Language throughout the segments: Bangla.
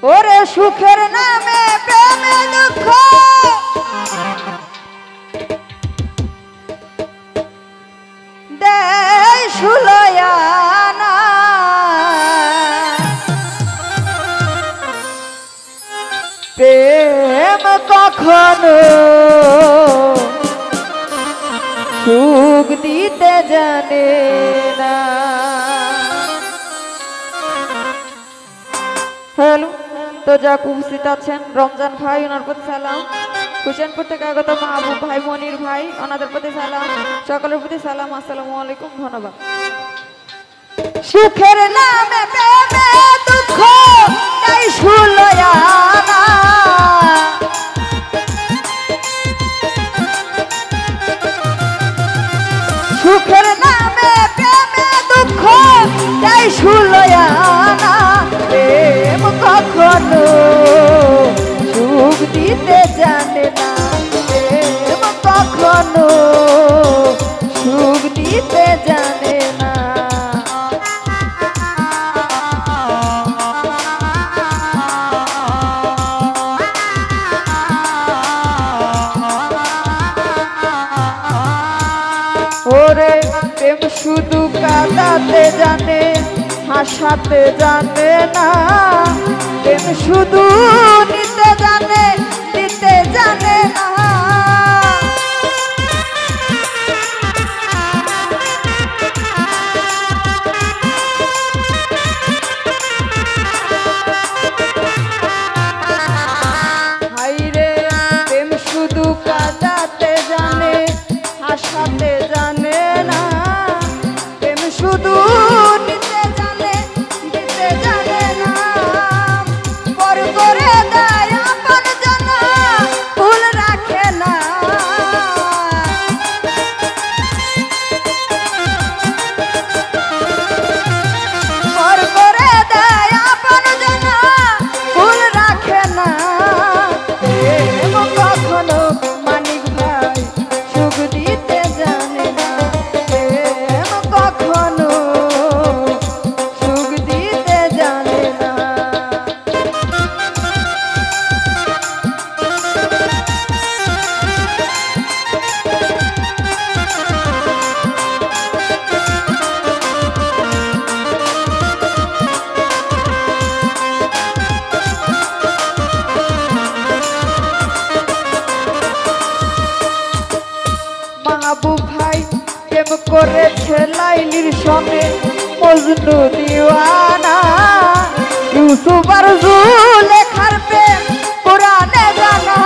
ওরে সুখের নামে প্রেমে দুঃখ দেয় সুলয়ানা প্রেম কখনো সুখ দিতে জানে না। হ্যালো, তো যাক উপস্থিত আছেন রমজান ভাই, ওনার প্রতি সালাম। হুসেনপুর থেকে আগত মাহবুব ভাই, মনির ভাই, ওনাদের প্রতি সালাম। সকলের প্রতি সালাম, আসসালামু আলাইকুম, ধন্যবাদ। সুখের নামে প্রেমে দুঃখ তাই সুলয়ানা সুখের নামে প্রেমে দুঃখ তাই সুলয়ানা প্রেম কখনো সুখ দিতে জানে না প্রেম কখনো সুখ দিতে জানে না। ওরে প্রেম শুধু কাঁদাতে জানে হাসাতে জানে না প্রেম শুধু নিতে জানে দিতে জানে না। হাইরে প্রেম শুধু কাঁদাতে জানে হাসাতে জানে না প্রেম শুধু নিতে জানে দিতে জানে না। পর করে দেয় আপন জানা ভুল রাখে না পর করে দেয় আপন জানা ভুল রাখে না। প্রেম কখনো মানিক ভাই সুখ দিতে জানে না প্রেম কখনো সুখ দিতে জানে না। মাহবুব ভাই প্রেম করেছে লাইলির সঙ্গে মজনু দিওয়ানা ইউসুফ আর জুলেখার প্রেম কোরআনে জানা।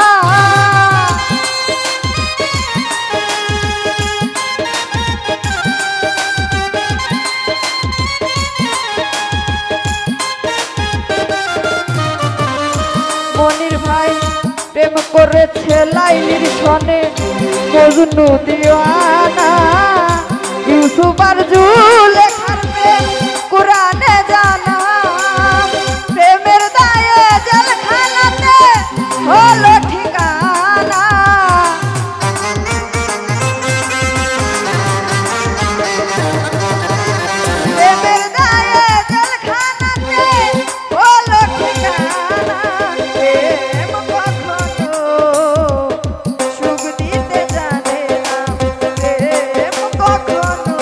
মনির ভাই প্রেম করেছে লাইলির সনে মজনু দিওয়ানা ইউসুফ আর জুলেখার প্রেম কোরআনে জানা। প্রেমের দায়ে জেলখানাতে হলো ঠিকানা প্রেমের দায়ে জেলখানাতে হলো ঠিকানা। প্রেম কখনো সুখ দিতে জানে না প্রেম কখনো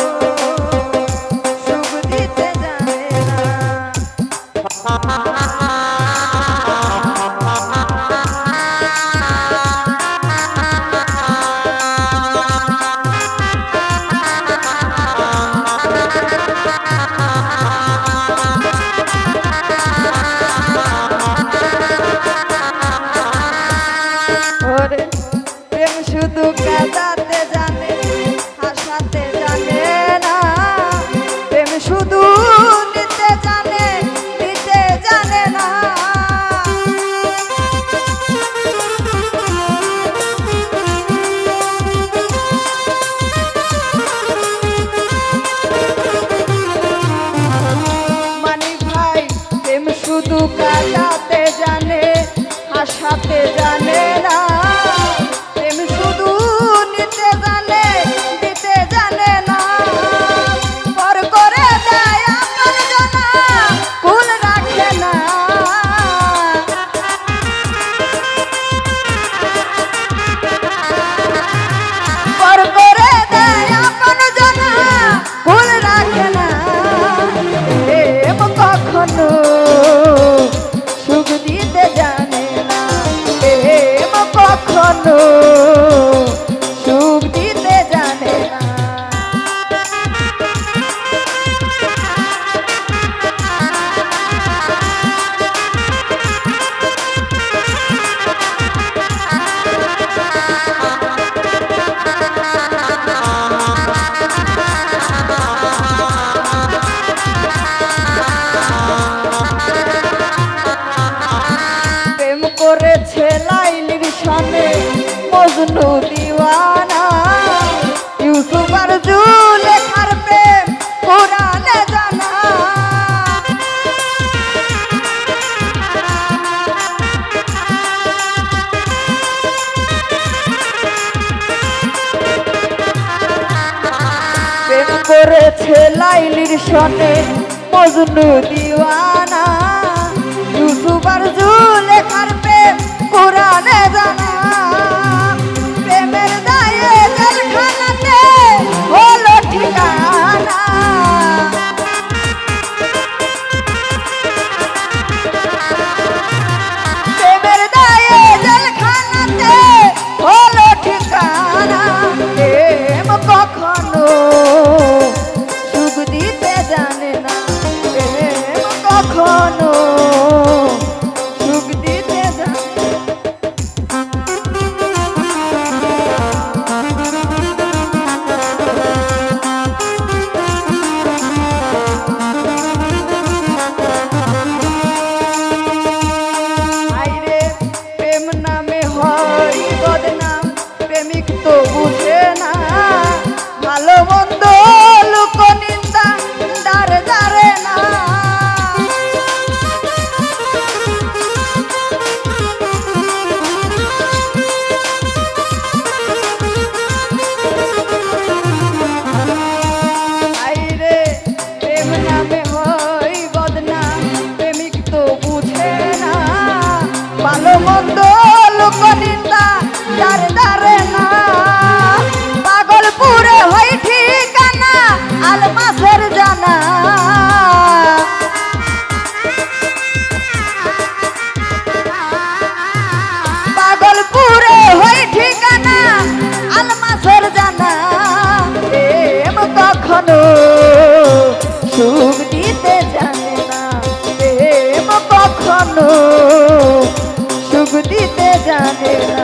সুখ দিতে জানে না। ওরে প্রেম শুধু কাঁদাতে জানে হাসাতে জানে না প্রেম শুধু নিতে জানে দিতে জানে মজনু দিওয়ানা ইউসুফ আর জুলেখার প্রেম কোরআনে জানা প্রেম করেছে লাইলির সনে মজনু দিওয়ানা ইউসুফ আর জুলেখার প্রেম কোরআনে জানা প্রেমের দায়ে জেলখানাতে হলো ঠিকানা প্রেমের দায়ে জেলখানাতে হলো ঠিকানা প্রেম কখনো সুখ দিতে জানে না প্রেম কখনো সুখ দিতে জানে আইরে প্রেম নামে হয় বদনাম প্রেমিক তো বুঝে না ভালো মন্দ লোক নিন্দা দারে দারে না আইরে প্রেম নামে হয় বদনাম প্রেমিক তো বুঝে না ভালো মন্দ লোক নিন্দা দারে দারে না পাগলপুরে হয় ঠিকানা আলমাসের জানা পাগলপুরে হয় ঠিকানা আলমাসের জানা প্রেম কখনো সুখ দিতে জানে না প্রেম কখনো সুখ দিতে জানে না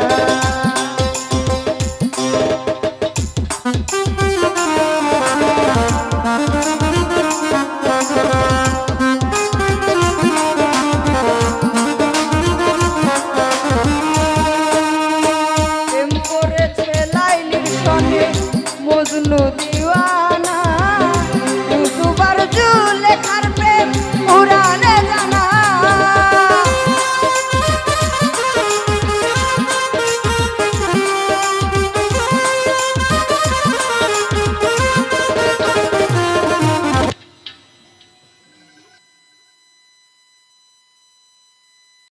প্রেম করেছে লাইলির সনে মজনু দিওয়ানা